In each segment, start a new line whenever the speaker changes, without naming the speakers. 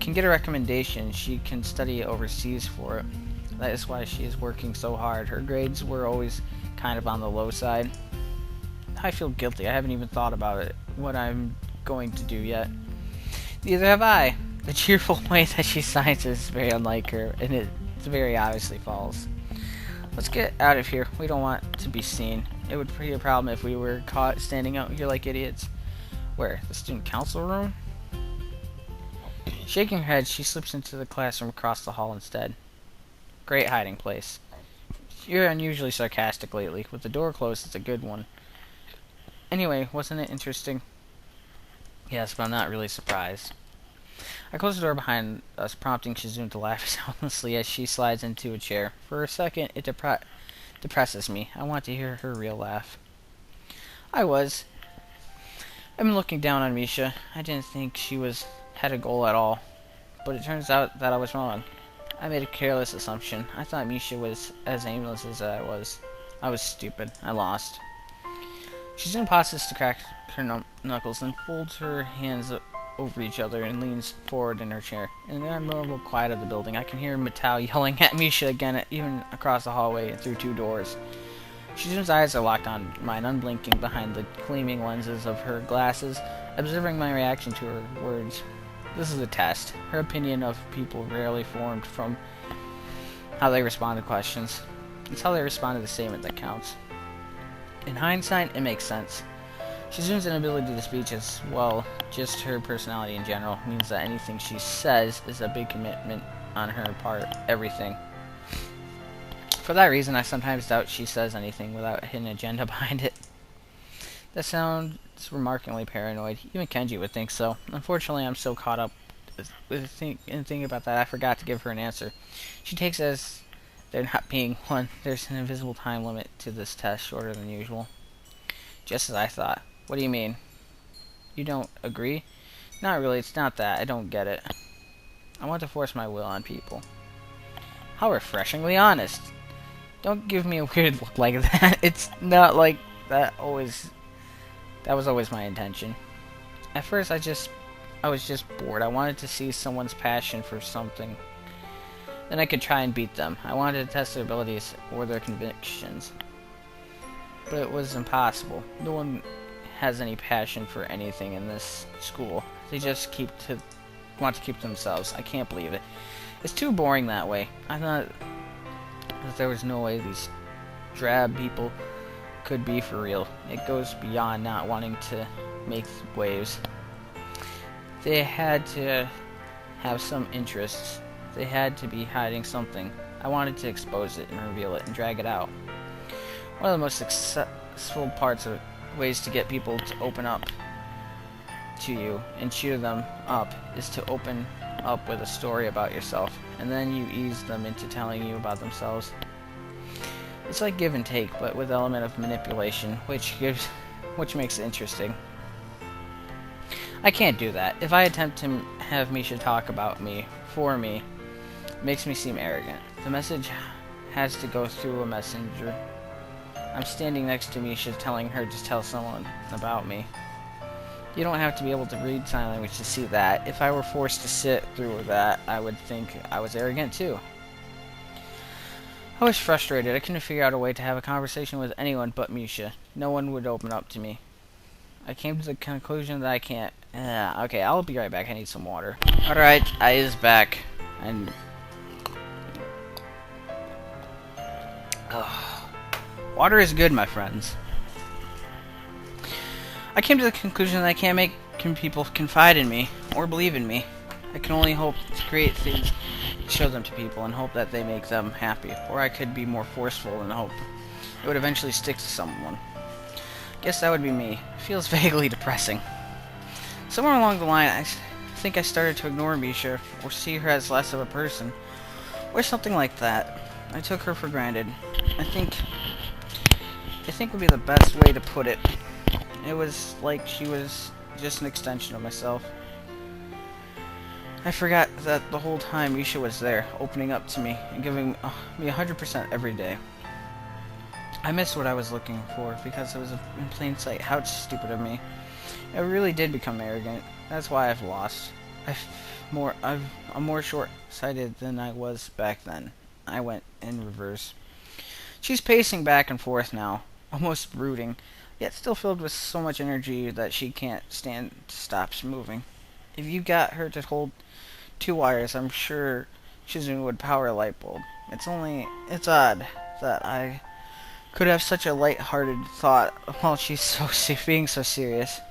can get a recommendation, she can study overseas for it. That is why she is working so hard. Her grades were always kind of on the low side. I feel guilty. I haven't even thought about it, what I'm going to do yet. Neither have I. The cheerful way that she signs is very unlike her, and it very obviously false. Let's get out of here. We don't want to be seen. It would be a problem if we were caught standing out here like idiots. Where? The student council room? Shaking her head, she slips into the classroom across the hall instead. Great hiding place. You're unusually sarcastic lately. With the door closed, it's a good one. Anyway, wasn't it interesting? Yes, but I'm not really surprised. I close the door behind us, prompting Shizune to laugh soundlessly as she slides into a chair. For a second, it depresses me. I want to hear her real laugh. I've been looking down on Misha. I didn't think she had a goal at all. But it turns out that I was wrong. I made a careless assumption. I thought Misha was as aimless as I was. I was stupid. I lost. Shizune pauses to crack her knuckles and folds her hands over each other and leans forward in her chair. In the abnormal quiet of the building, I can hear Matao yelling at Misha again, even across the hallway and through two doors. Shizune's eyes are locked on mine, unblinking behind the gleaming lenses of her glasses, observing my reaction to her words. This is a test. Her opinion of people rarely formed from how they respond to questions. It's how they respond to the statement that counts. In hindsight, it makes sense. Shizune's inability to speak as well, just her personality in general, means that anything she says is a big commitment on her part, everything. For that reason, I sometimes doubt she says anything without a hidden agenda behind it. That sounds remarkably paranoid. Even Kenji would think so. Unfortunately, I'm so caught up with thinking about that, I forgot to give her an answer. She takes it as there not being one. There's an invisible time limit to this test, shorter than usual. Just as I thought. What do you mean? You don't agree? Not really, it's not that. I don't get it. I want to force my will on people. How refreshingly honest. Don't give me a weird look like that. It's not like that that was always my intention. At first I was just bored. I wanted to see someone's passion for something. Then I could try and beat them. I wanted to test their abilities or their convictions. But it was impossible. No one has any passion for anything in this school. They just want to keep to themselves. I can't believe it. It's too boring that way. I thought that there was no way these drab people could be for real. It goes beyond not wanting to make waves. They had to have some interests. They had to be hiding something. I wanted to expose it and reveal it and drag it out. One of the most successful ways to get people to open up to you and cheer them up is to open up with a story about yourself, and then you ease them into telling you about themselves. It's like give and take, but with element of manipulation, which makes it interesting. I can't do that. If I attempt to have Misha talk about me, for me, it makes me seem arrogant. The message has to go through a messenger. I'm standing next to Misha telling her to tell someone about me. You don't have to be able to read sign language to see that. If I were forced to sit through that, I would think I was arrogant too. I was frustrated. I couldn't figure out a way to have a conversation with anyone but Misha. No one would open up to me. I came to the conclusion that I can't. Okay, I'll be right back. I need some water. Alright, I is back. And water is good, my friends. I came to the conclusion that I can't make people confide in me or believe in me. I can only hope to create things, show them to people, and hope that they make them happy. Or I could be more forceful and hope it would eventually stick to someone. Guess that would be me. Feels vaguely depressing. Somewhere along the line, I think I started to ignore Misha or see her as less of a person, or something like that. I took her for granted. I think would be the best way to put it. It was like she was just an extension of myself. I forgot that the whole time Misha was there, opening up to me and giving me 100% every day. I missed what I was looking for because it was in plain sight. How stupid of me. I really did become arrogant. That's why I've lost. I'm more short-sighted than I was back then. I went in reverse. She's pacing back and forth now, almost brooding, yet still filled with so much energy that she can't stand to stop moving. If you got her to hold two wires, I'm sure Shizune would power a light bulb. It's odd that I could have such a light-hearted thought while she's being so serious.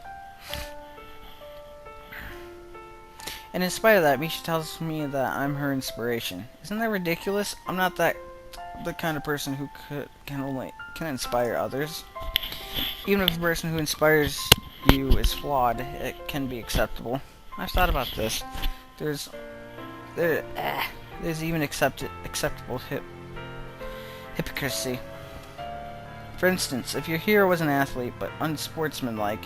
And in spite of that, Misha tells me that I'm her inspiration. Isn't that ridiculous? I'm not the kind of person who can inspire others. Even if the person who inspires you is flawed, it can be acceptable. I've thought about this. There's even acceptable hypocrisy. For instance, if your hero was an athlete but unsportsmanlike,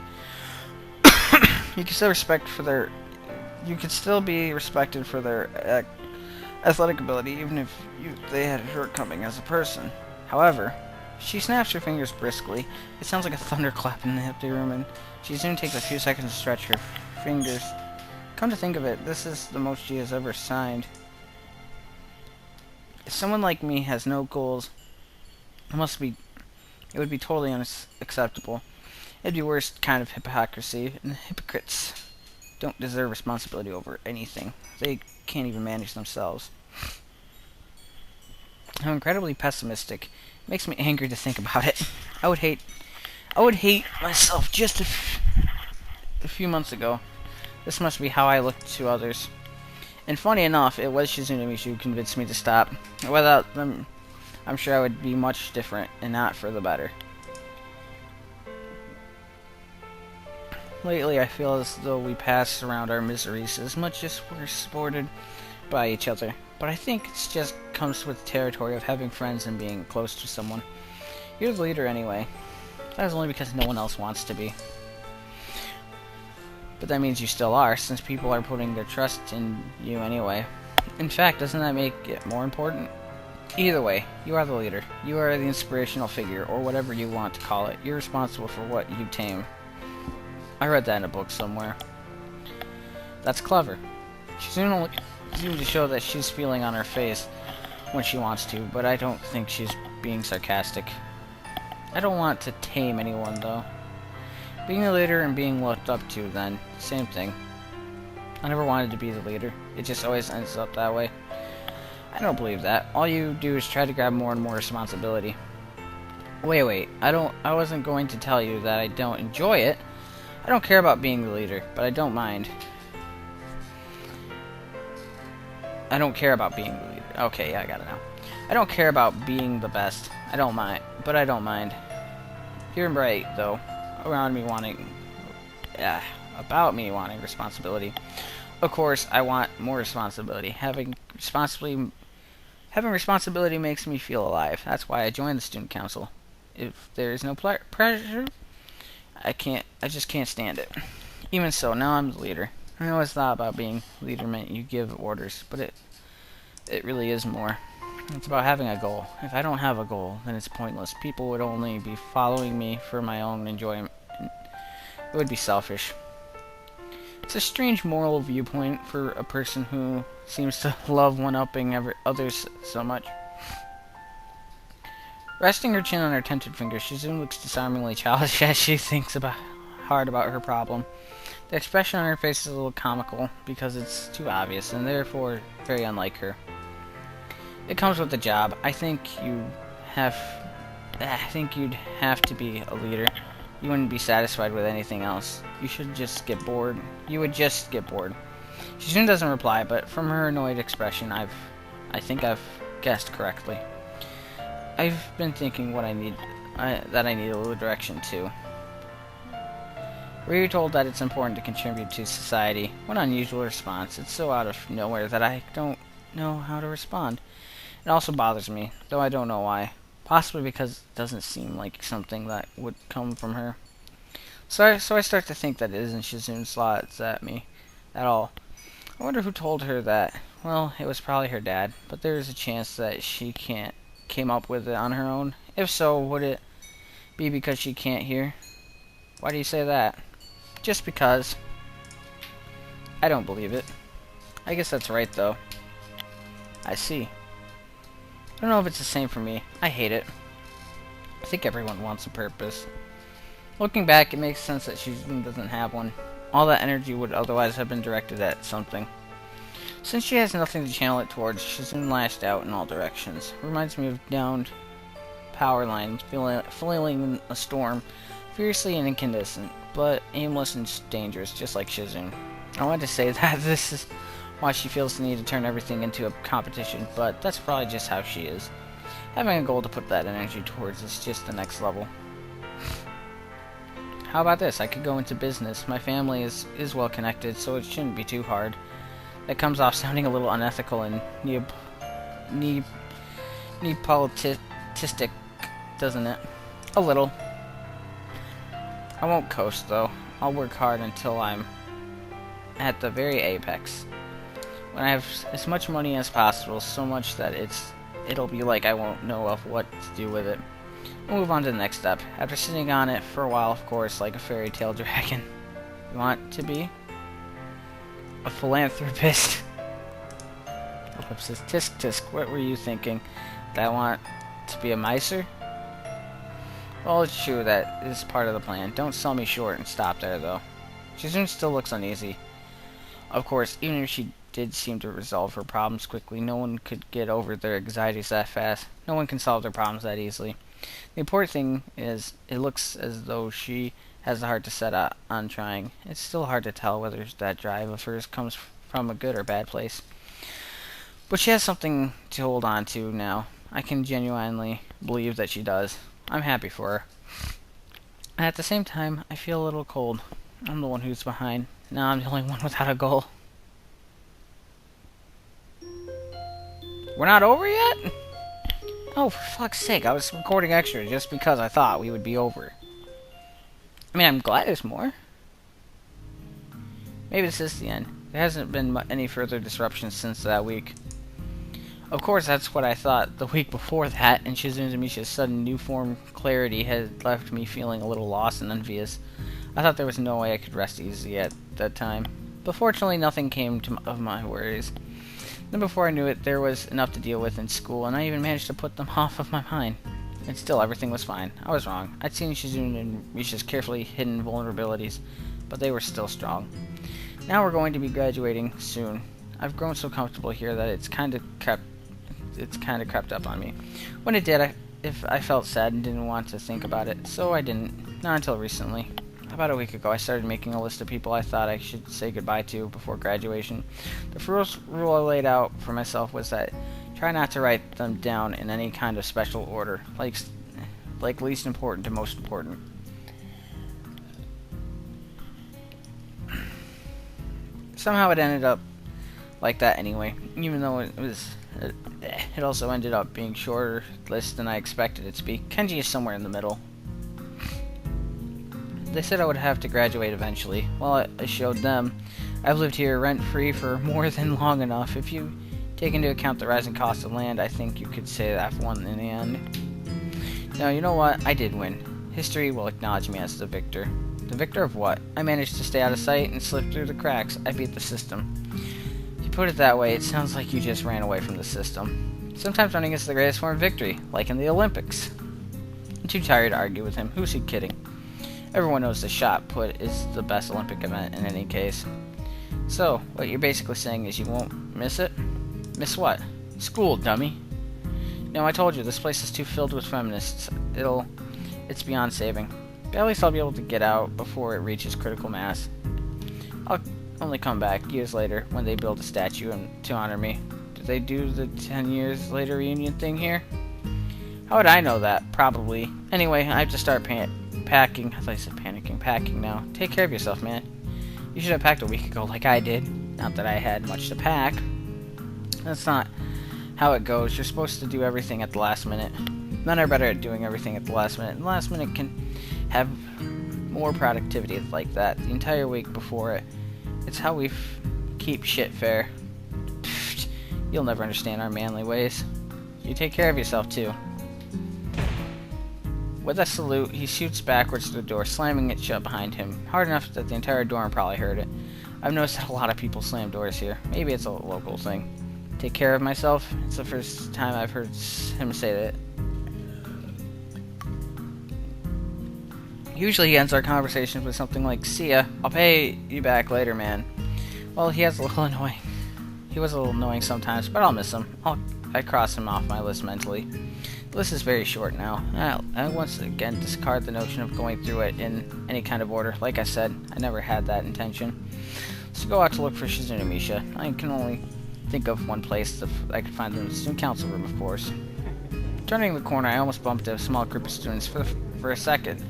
you could still be respected for their athletic ability, even if they had a shortcoming as a person. However, she snaps her fingers briskly. It sounds like a thunderclap in the empty room, and she soon takes a few seconds to stretch her fingers. Come to think of it, this is the most she has ever signed. If someone like me has no goals, it would be totally unacceptable. It'd be worst kind of hypocrisy, and hypocrites don't deserve responsibility over anything. They can't even manage themselves. How incredibly pessimistic. It makes me angry to think about it. I would hate myself just a few months ago. This must be how I looked to others. And funny enough, it was Shizune Mishu who convinced me to stop. Without them, I'm sure I would be much different, and not for the better. Lately, I feel as though we pass around our miseries as much as we're supported by each other. But I think it just comes with the territory of having friends and being close to someone. You're the leader anyway. That is only because no one else wants to be. But that means you still are, since people are putting their trust in you anyway. In fact, doesn't that make it more important? Either way, you are the leader. You are the inspirational figure, or whatever you want to call it. You're responsible for what you tame. I read that in a book somewhere. That's clever. She soon seemed to show that she's feeling on her face when she wants to, but I don't think she's being sarcastic. I don't want to tame anyone, though. Being a leader and being looked up to, then, same thing. I never wanted to be the leader. It just always ends up that way. I don't believe that. All you do is try to grab more and more responsibility. Wait. I wasn't going to tell you that I don't enjoy it. I don't care about being the leader, but I don't mind. I don't care about being the leader. Okay, yeah, I got it now. I don't care about being the best. I don't mind, but I don't mind. You're right, though. About me wanting responsibility. Of course, I want more responsibility. Having responsibility makes me feel alive. That's why I joined the student council. If there is no pressure, I just can't stand it. Even so, now I'm the leader. I always thought about being leader meant you give orders, but it really is more. It's about having a goal. If I don't have a goal, then it's pointless. People would only be following me for my own enjoyment. It would be selfish. It's a strange moral viewpoint for a person who seems to love one-upping others so much. Resting her chin on her tented fingers, Shizune looks disarmingly childish as she thinks hard about her problem. The expression on her face is a little comical because it's too obvious and therefore very unlike her. It comes with the job. I think you'd have to be a leader. You wouldn't be satisfied with anything else. You should just get bored. You would just get bored. Shizune doesn't reply, but from her annoyed expression, I think I've guessed correctly. I've been thinking that I need a little direction too. Were you told that it's important to contribute to society? What an unusual response. It's so out of nowhere that I don't know how to respond. It also bothers me, though I don't know why. Possibly because it doesn't seem like something that would come from her. So I start to think that it isn't Shizune's thoughts at me at all. I wonder who told her that. Well, it was probably her dad, but there is a chance that she came up with it on her own. If so, would it be because she can't hear? Why do you say that? Just because. I don't believe it. I guess that's right, though. I see. I don't know if it's the same for me. I hate it. I think everyone wants a purpose. Looking back, it makes sense that Shizune doesn't have one. All that energy would otherwise have been directed at something. Since she has nothing to channel it towards, Shizune lashed out in all directions. Reminds me of downed power lines, flailing in a storm, fiercely and incandescent, but aimless and dangerous, just like Shizune. I wanted to say that this is why she feels the need to turn everything into a competition, but that's probably just how she is. Having a goal to put that energy towards is just the next level. How about this? I could go into business. My family is well connected, so it shouldn't be too hard. That comes off sounding a little unethical and Neapolitistic, doesn't it? A little. I won't coast, though. I'll work hard until I'm at the very apex. When I have as much money as possible, so much that it'll be like I won't know of what to do with it. We'll move on to the next step. After sitting on it for a while, of course, like a fairy tale dragon. You want to be? A philanthropist. Ellipsis. Tisk tisk. What were you thinking? That I want to be a miser? Well, it's true that is part of the plan. Don't sell me short and stop there, though. Shizune still looks uneasy. Of course, even if she did seem to resolve her problems quickly, no one could get over their anxieties that fast. No one can solve their problems that easily. The important thing is, it looks as though she has the heart to set out on trying. It's still hard to tell whether that drive of hers comes from a good or bad place. But she has something to hold on to now. I can genuinely believe that she does. I'm happy for her. And at the same time, I feel a little cold. I'm the one who's behind. Now I'm the only one without a goal. We're not over yet? Oh, for fuck's sake, I was recording extra just because I thought we would be over. I mean, I'm glad there's more. Maybe this is the end. There hasn't been any further disruptions since that week. Of course, that's what I thought the week before that, and Shizune and Misha's sudden new-form clarity had left me feeling a little lost and envious. I thought there was no way I could rest easy at that time. But fortunately, nothing came of my worries. Then before I knew it, there was enough to deal with in school, and I even managed to put them off of my mind. And still, everything was fine. I was wrong. I'd seen Shizune and Misha's carefully hidden vulnerabilities, but they were still strong. Now we're going to be graduating soon. I've grown so comfortable here that it's kind of crept up on me. When it did, I felt sad and didn't want to think about it, so I didn't. Not until recently. About a week ago, I started making a list of people I thought I should say goodbye to before graduation. The first rule I laid out for myself was that try not to write them down in any kind of special order, like least important to most important. Somehow it ended up like that anyway, even though it also ended up being shorter list than I expected it to be. Kenji is somewhere in the middle. They said I would have to graduate eventually. Well, I showed them. I've lived here rent-free for more than long enough. If you take into account the rising cost of land, I think you could say that I've won in the end. Now, you know what? I did win. History will acknowledge me as the victor. The victor of what? I managed to stay out of sight and slip through the cracks. I beat the system. If you put it that way, it sounds like you just ran away from the system. Sometimes running is the greatest form of victory, like in the Olympics. I'm too tired to argue with him. Who's he kidding? Everyone knows the shot put is the best Olympic event in any case. So, what you're basically saying is you won't miss it? Miss what? School, dummy. No, I told you, this place is too filled with feminists. It's beyond saving. But at least I'll be able to get out before it reaches critical mass. I'll only come back years later when they build a statue to honor me. Do they do the 10 years later reunion thing here? How would I know that? Probably. Anyway, I have to start packing. I thought I said panicking. Packing now. Take care of yourself, man. You should have packed a week ago like I did. Not that I had much to pack. That's not how it goes. You're supposed to do everything at the last minute. Men are better at doing everything at the last minute. And the last minute can have more productivity like that. The entire week before it. It's how we keep shit fair. Pfft, you'll never understand our manly ways. You take care of yourself, too. With a salute, he shoots backwards to the door, slamming it shut behind him, hard enough that the entire dorm probably heard it. I've noticed that a lot of people slam doors here. Maybe it's a local thing. Take care of myself? It's the first time I've heard him say that. Usually he ends our conversations with something like, "See ya, I'll pay you back later, man." Well, he was a little annoying sometimes, but I'll miss him. I cross him off my list mentally. The list is very short now. I once again discard the notion of going through it in any kind of order. Like I said, I never had that intention. So go out to look for Shizune Misha. I can only think of one place that I could find them in the student council room, of course. Turning the corner, I almost bumped into a small group of students for a second.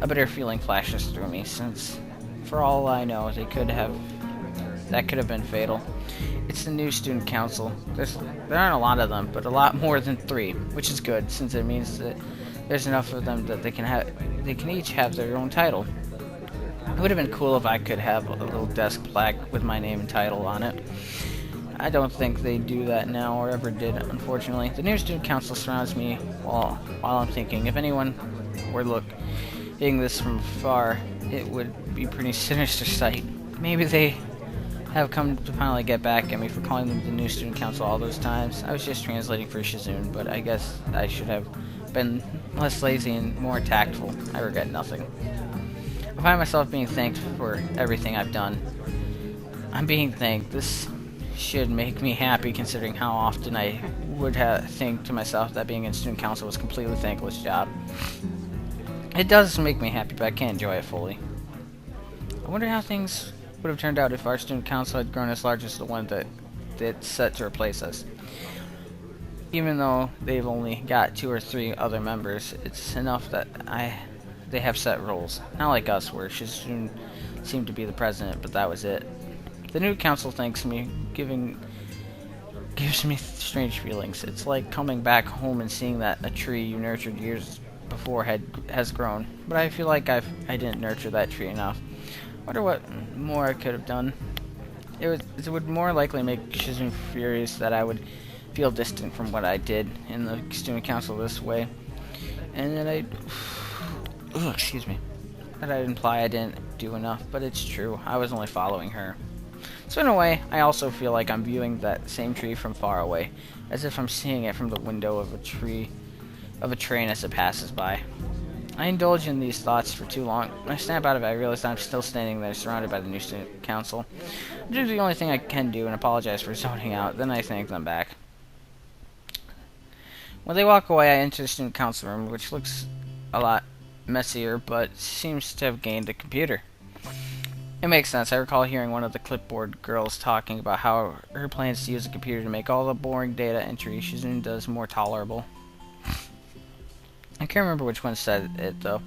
A bitter feeling flashes through me, since, for all I know, that could have been fatal. It's the new student council. There aren't a lot of them, but a lot more than 3, which is good, since it means that there's enough of them that they can each have their own title. It would have been cool if I could have a little desk plaque with my name and title on it. I don't think they do that now, or ever did, unfortunately. The new student council surrounds me while I'm thinking. If anyone were looking this from afar, it would be a pretty sinister sight. Maybe they have come to finally get back at me for calling them the new student council all those times. I was just translating for Shizune, but I guess I should have been less lazy and more tactful. I regret nothing. I find myself being thanked for everything I've done. I'm being thanked. This should make me happy, considering how often I would think to myself that being in student council was a completely thankless job. It does make me happy, but I can't enjoy it fully. I wonder how things would have turned out if our student council had grown as large as the one that's set to replace us. Even though they've only got 2 or 3 other members, it's enough that they have set rules. Not like us, where Shizune seemed to be the president, but that was it. The new council thanks me, gives me strange feelings. It's like coming back home and seeing that a tree you nurtured years before has grown. But I feel like I didn't nurture that tree enough. Wonder what more I could have done. It would more likely make Shizune furious that I would feel distant from what I did in the student council this way, and that that I'd imply I didn't do enough. But it's true. I was only following her. So in a way, I also feel like I'm viewing that same tree from far away, as if I'm seeing it from the window of a train as it passes by. I indulge in these thoughts for too long. When I snap out of it, I realize I'm still standing there, surrounded by the new student council. I do the only thing I can do and apologize for zoning out. Then I thank them back. When they walk away, I enter the student council room, which looks a lot messier, but seems to have gained a computer. It makes sense. I recall hearing one of the clipboard girls talking about how her plans to use a computer to make all the boring data entry Shizune does more tolerable. I can't remember which one said it, though.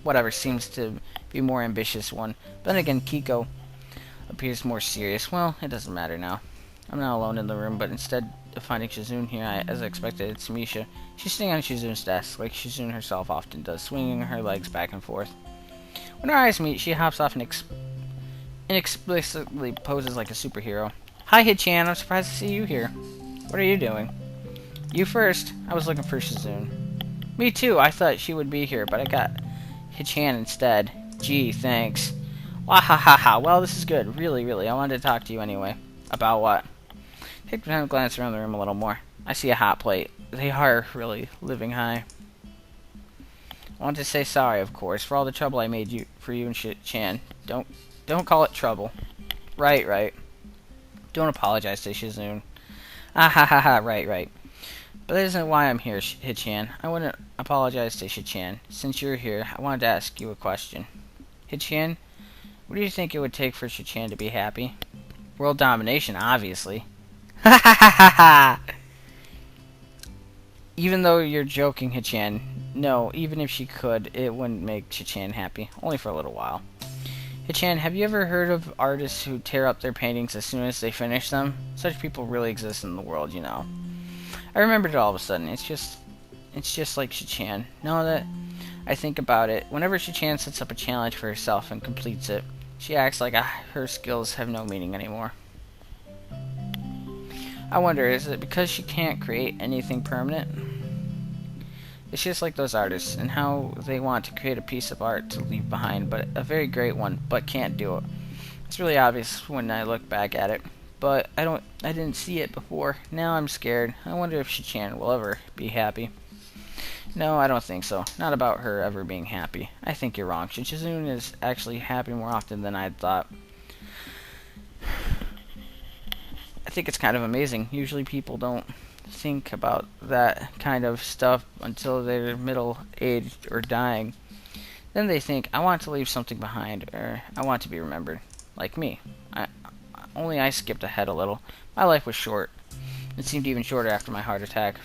Whatever, seems to be more ambitious one. But then again, Kiko appears more serious. Well, it doesn't matter now. I'm not alone in the room, but instead of finding Shizune here, as I expected, it's Misha. She's sitting on Shizune's desk, like Shizune herself often does, swinging her legs back and forth. When our eyes meet, she hops off and inexplicably poses like a superhero. "Hi, Hichan, I'm surprised to see you here. What are you doing?" "You first. I was looking for Shizune." "Me too. I thought she would be here, but I got Hichan instead." "Gee, thanks." "Wahahaha. Well, this is good. Really. I wanted to talk to you anyway." "About what?" Take time to glance around the room a little more. I see a hot plate. They are really living high. I want to say sorry, of course, for all the trouble I made for you and Chan. Don't call it trouble. Right. Don't apologize to Shizune. Right. But that isn't why I'm here, Hichan. I wouldn't apologize to Hichan. Since you're here, I wanted to ask you a question. Hichan, what do you think it would take for Hichan to be happy? World domination, obviously. Even though you're joking, Hichan, no, even if she could, it wouldn't make Hichan happy. Only for a little while. Hichan, have you ever heard of artists who tear up their paintings as soon as they finish them? Such people really exist in the world, you know. I remembered it all of a sudden. It's just like Hichan. Now that I think about it, whenever Hichan sets up a challenge for herself and completes it, she acts like her skills have no meaning anymore. I wonder, is it because she can't create anything permanent? It's just like those artists and how they want to create a piece of art to leave behind, but a very great one, but can't do it. It's really obvious when I look back at it, but I didn't see it before. Now I'm scared. I wonder if Shichan will ever be happy. No, I don't think so. Not about her ever being happy. I think you're wrong. Shizune is actually happy more often than I'd thought. I think it's kind of amazing. Usually people don't think about that kind of stuff until they're middle-aged or dying. Then they think, I want to leave something behind, or I want to be remembered. Like me. Only I skipped ahead a little. My life was short. It seemed even shorter after my heart attack.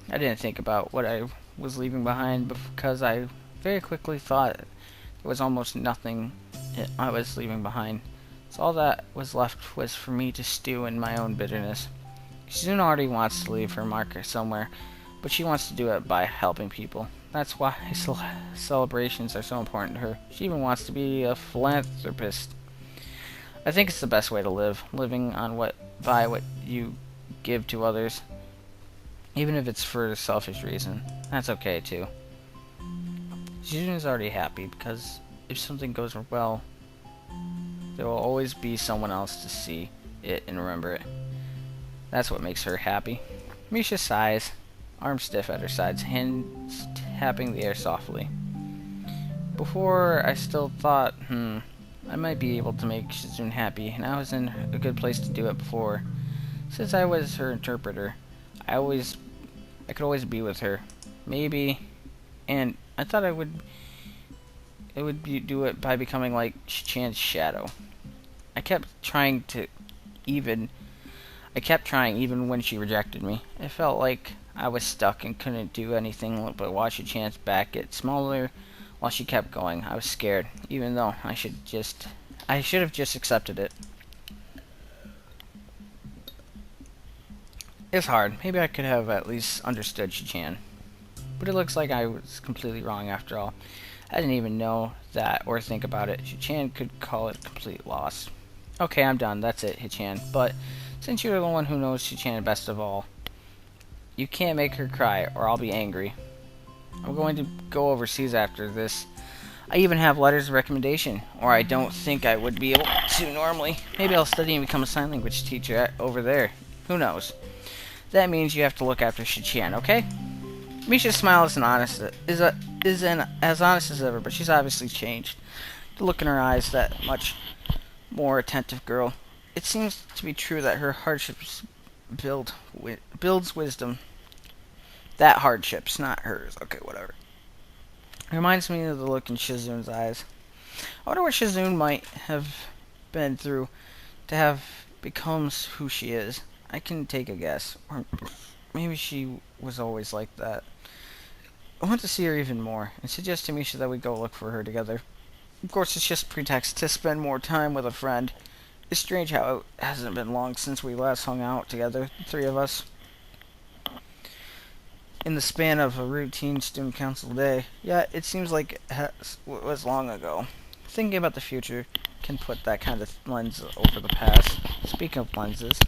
I didn't think about what I was leaving behind because I very quickly thought there was almost nothing I was leaving behind. So all that was left was for me to stew in my own bitterness. Shizune already wants to leave her marker somewhere, but she wants to do it by helping people. That's why celebrations are so important to her. She even wants to be a philanthropist. I think it's the best way to live, living on what you give to others, even if it's for a selfish reason. That's okay too. Shizune is already happy because if something goes well, there will always be someone else to see it and remember it. That's what makes her happy. Misha sighs, arms stiff at her sides, hands tapping the air softly. Before, I still thought, I might be able to make Shizune happy, and I was in a good place to do it before. Since I was her interpreter, I could always be with her. Maybe, and I thought do it by becoming like Shichan's shadow. I kept trying even when she rejected me. It felt like I was stuck and couldn't do anything but watch Shichan's back get smaller while she kept going. I was scared, even though I should have just accepted it. It's hard. Maybe I could have at least understood Shichan. But it looks like I was completely wrong after all. I didn't even know that or think about it. Shichan could call it complete loss. Okay, I'm done. That's it, Hichan. But since you're the one who knows Shichan best of all, you can't make her cry or I'll be angry. I'm going to go overseas after this. I even have letters of recommendation, or I don't think I would be able to normally. Maybe I'll study and become a sign language teacher over there. Who knows? That means you have to look after Shichan, okay? Misha's smile is as honest as ever, but she's obviously changed. The look in her eyes, that much more attentive girl. It seems to be true that her hardships builds wisdom. That hardships, not hers. Okay, whatever. It reminds me of the look in Shizune's eyes. I wonder what Shizune might have been through to have become who she is. I can take a guess. Or maybe she was always like that. I want to see her even more, and suggest to Misha that we go look for her together. Of course, it's just a pretext to spend more time with a friend. It's strange how it hasn't been long since we last hung out together, the three of us. In the span of a routine student council day. Yeah, it seems like it was long ago. Thinking about the future can put that kind of lens over the past. Speaking of lenses.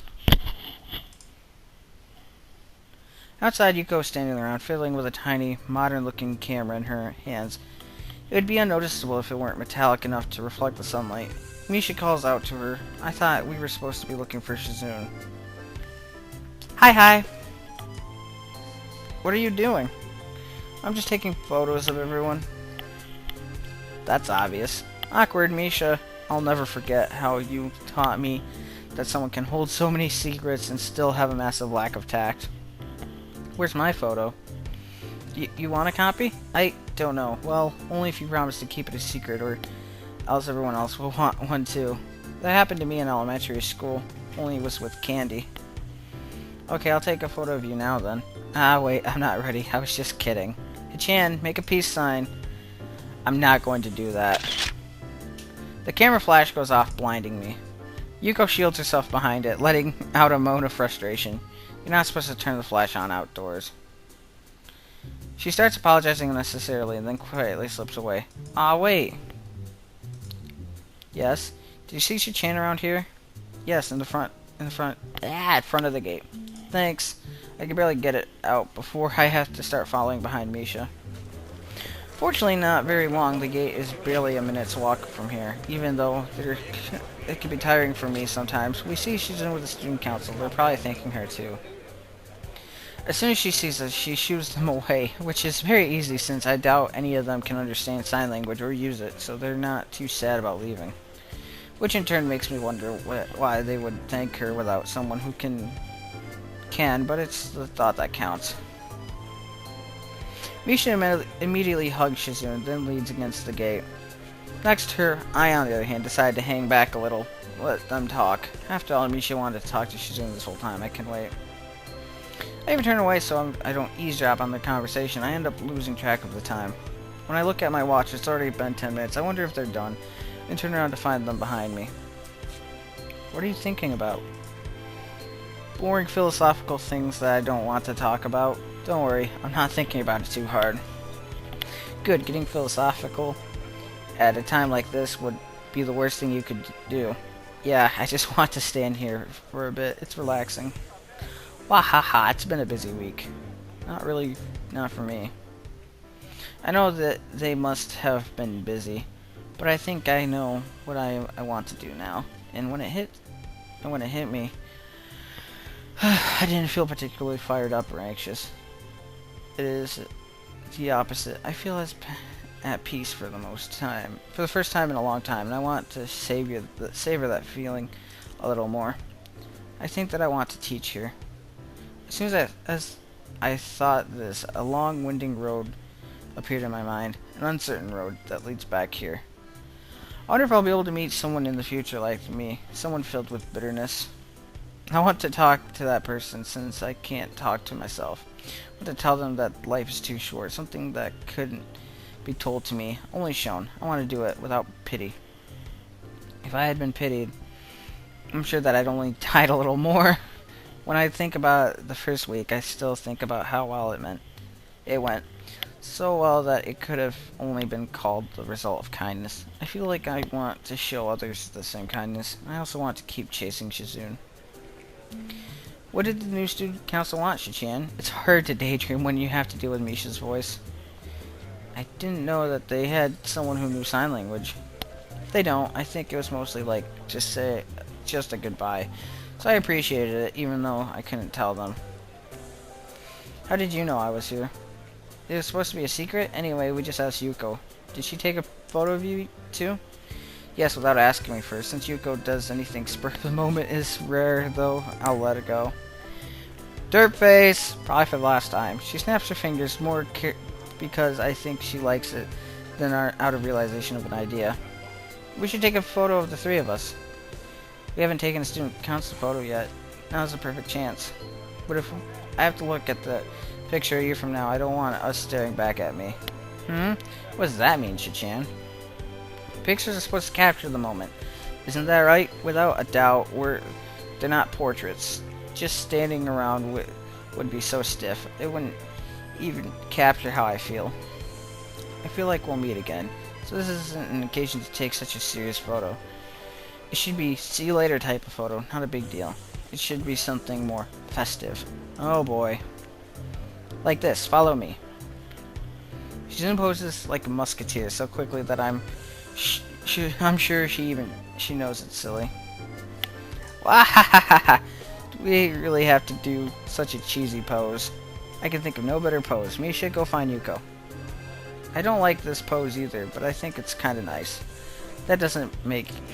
Outside, Yuko is standing around, fiddling with a tiny, modern-looking camera in her hands. It would be unnoticeable if it weren't metallic enough to reflect the sunlight. Misha calls out to her. I thought we were supposed to be looking for Shizune. Hi. What are you doing? I'm just taking photos of everyone. That's obvious. Awkward, Misha. I'll never forget how you taught me that someone can hold so many secrets and still have a massive lack of tact. Where's my photo? You want a copy? I don't know. Well, only if you promise to keep it a secret, or else everyone else will want one too. That happened to me in elementary school, only it was with candy. Okay, I'll take a photo of you now then. Ah, wait, I'm not ready. I was just kidding. Hichan, make a peace sign. I'm not going to do that. The camera flash goes off, blinding me. Yuko shields herself behind it, letting out a moan of frustration. You're not supposed to turn the flash on outdoors. She starts apologizing unnecessarily and then quietly slips away. Ah, wait. Yes? Did you see Shichan around here? Yes, in front of the gate. Thanks. I can barely get it out before I have to start following behind Misha. Fortunately, not very long. The gate is barely a minute's walk from here, even though it can be tiring for me sometimes. We see she's in with the student council. They're probably thanking her, too. As soon as she sees us, she shoos them away, which is very easy since I doubt any of them can understand sign language or use it, so they're not too sad about leaving. Which in turn makes me wonder why they would thank her without someone who can, but it's the thought that counts. Misha immediately hugs Shizune, then leans against the gate. Next to her, I, on the other hand, decided to hang back a little, let them talk. After all, Misha wanted to talk to Shizune this whole time. I can wait. I even turn away so I don't eavesdrop on their conversation. I end up losing track of the time. When I look at my watch, it's already been 10 minutes. I wonder if they're done, and turn around to find them behind me. What are you thinking about? Boring philosophical things that I don't want to talk about. Don't worry, I'm not thinking about it too hard. Good, getting philosophical at a time like this would be the worst thing you could do. Yeah, I just want to stand here for a bit. It's relaxing. Wahaha, it's been a busy week. Not for me. I know that they must have been busy, but I think I know what I want to do now. And when it hit me, I didn't feel particularly fired up or anxious. It is the opposite. I feel at peace for the first time in a long time, and I want to savor that feeling a little more. I think that I want to teach here. As soon as I thought this, a long, winding road appeared in my mind, an uncertain road that leads back here. I wonder if I'll be able to meet someone in the future like me, someone filled with bitterness. I want to talk to that person since I can't talk to myself. I want to tell them that life is too short, something that couldn't be told to me, only shown. I want to do it without pity. If I had been pitied, I'm sure that I'd only died a little more. When I think about the first week, I still think about how well it went. So well that it could have only been called the result of kindness. I feel like I want to show others the same kindness. I also want to keep chasing Shizune. What did the new student council want, Shichan? It's hard to daydream when you have to deal with Misha's voice. I didn't know that they had someone who knew sign language. If they don't, I think it was mostly like just a goodbye. So I appreciated it, even though I couldn't tell them. How did you know I was here? It was supposed to be a secret? Anyway, we just asked Yuko. Did she take a photo of you, too? Yes, without asking me first. Since Yuko does anything spur of the moment is rare, though, I'll let it go. Dirt face! Probably for the last time. She snaps her fingers more because I think she likes it than out of realization of an idea. We should take a photo of the three of us. We haven't taken a student council photo yet. Now's the perfect chance. But if I have to look at the picture a year from now, I don't want us staring back at me. What does that mean, Shichan? Pictures are supposed to capture the moment. Isn't that right? Without a doubt, they're not portraits. Just standing around would be so stiff. It wouldn't even capture how I feel. I feel like we'll meet again. So this isn't an occasion to take such a serious photo. It should be see you later type of photo, not a big deal. It should be something more festive. Oh boy. Like this, follow me. She imposes like a musketeer so quickly that I'm sure she knows it's silly. Wahahaha! Do we really have to do such a cheesy pose? I can think of no better pose. Misha, go find Yuko. I don't like this pose either, but I think it's kinda nice. That doesn't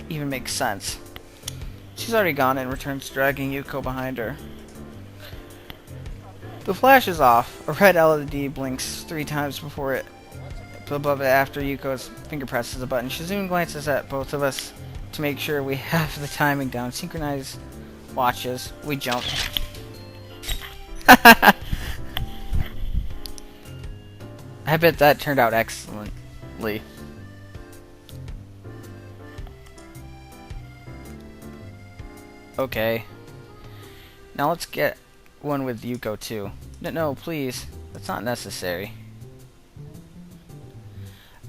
even make sense. She's already gone and returns dragging Yuko behind her. The flash is off. A red LED blinks 3 times above it after Yuko's finger presses a button. Shizune glances at both of us to make sure we have the timing down. Synchronized watches. We jump. I bet that turned out excellently. Okay. Now let's get one with Yuko too. No, please. That's not necessary.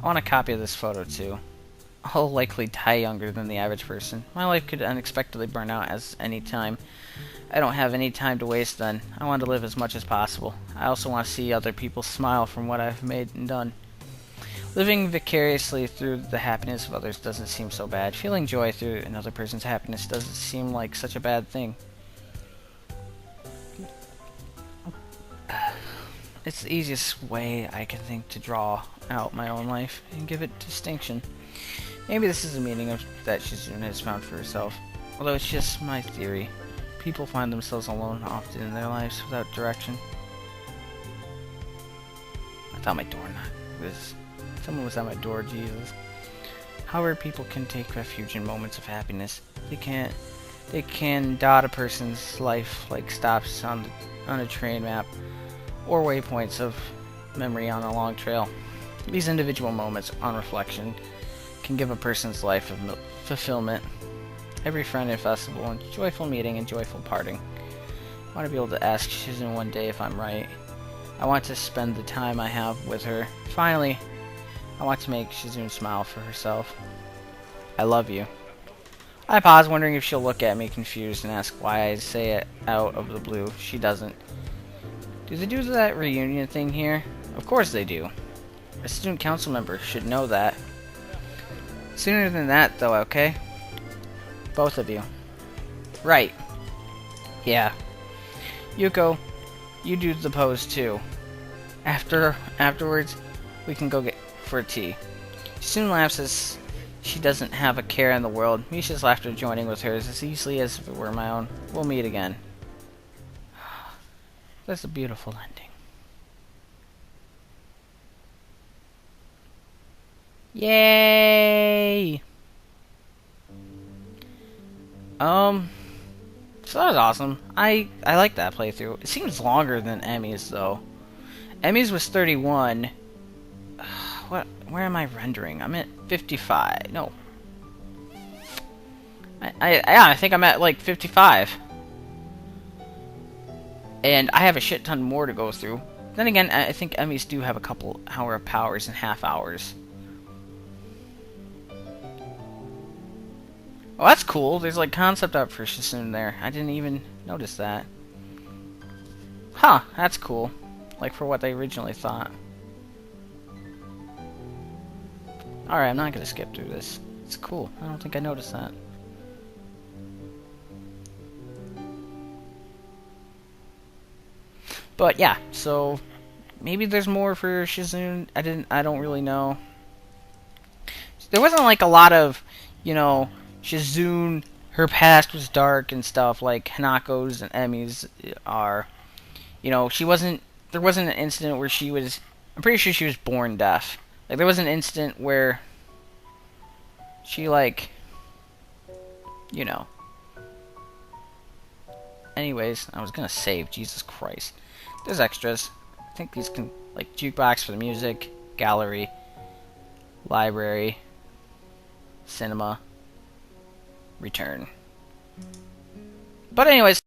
I want a copy of this photo too. I'll likely die younger than the average person. My life could unexpectedly burn out at any time. I don't have any time to waste then. I want to live as much as possible. I also want to see other people smile from what I've made and done. Living vicariously through the happiness of others doesn't seem so bad. Feeling joy through another person's happiness doesn't seem like such a bad thing. It's the easiest way I can think to draw out my own life and give it distinction. Maybe this is the meaning of that Shizune has found for herself. Although it's just my theory. People find themselves alone often in their lives without direction. I thought my door was... Someone was at my door, Jesus. However, people can take refuge in moments of happiness. They can dot a person's life like stops on a train map or waypoints of memory on a long trail. These individual moments, on reflection, can give a person's life of fulfillment. Every friend and festival, and joyful meeting and joyful parting. I want to be able to ask Shizune one day if I'm right. I want to spend the time I have with her. Finally, I want to make Shizune smile for herself. I love you. I pause, wondering if she'll look at me confused and ask why I say it out of the blue. She doesn't. Do they do that reunion thing here? Of course they do. A student council member should know that. Sooner than that, though, okay? Both of you. Right. Yeah. Yuko, you do the pose too. Afterwards, we can go get for tea. She soon laughs as she doesn't have a care in the world. Misha's laughter joining with hers as easily as if it were my own. We'll meet again. That's a beautiful ending. Yay! So that was awesome. I like that playthrough. It seems longer than Emmy's though. Emmy's was 31. Where am I rendering? I'm at 55. No. I think I'm at like 55. And I have a shit ton more to go through. Then again, I think Emmys do have a couple hour powers and half hours. Oh, that's cool. There's like concept art for Shizune there. I didn't even notice that. Huh, that's cool. Like for what they originally thought. Alright, I'm not gonna skip through this. It's cool. I don't think I noticed that. But yeah, so maybe there's more for Shizune. I don't really know. There wasn't like a lot of, you know, Shizune, her past was dark and stuff like Hanako's and Emi's are. You know, there wasn't an incident where she was, I'm pretty sure she was born deaf. Like, there was an incident where she, like, you know. Anyways, I was gonna save, Jesus Christ. There's extras. I think these can, like, jukebox for the music, gallery, library, cinema, return. But anyways,